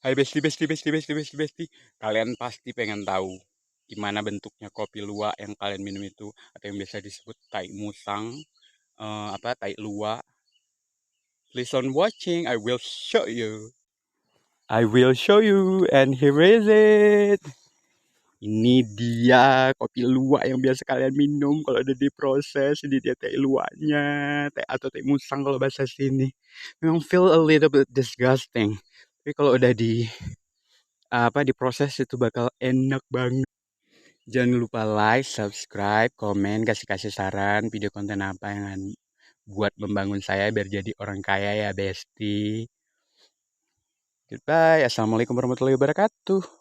Hai besti, besti, besti, besti, besti, besti. Kalian pasti pengen tahu gimana bentuknya kopi luwak yang kalian minum itu, atau yang biasa disebut tai musang, tai luwak. Please on watching, I will show you. I will show you, and here is it. Ini dia kopi luwak yang biasa kalian minum kalau udah diproses. Ini dia teh luwaknya, teh atau teh musang kalau bahasa sini. Memang feel a little bit disgusting. Tapi kalau udah diproses itu bakal enak banget. Jangan lupa like, subscribe, komen, kasih saran video konten apa yang buat membangun saya biar jadi orang kaya ya, Besti. Goodbye. Assalamualaikum warahmatullahi wabarakatuh.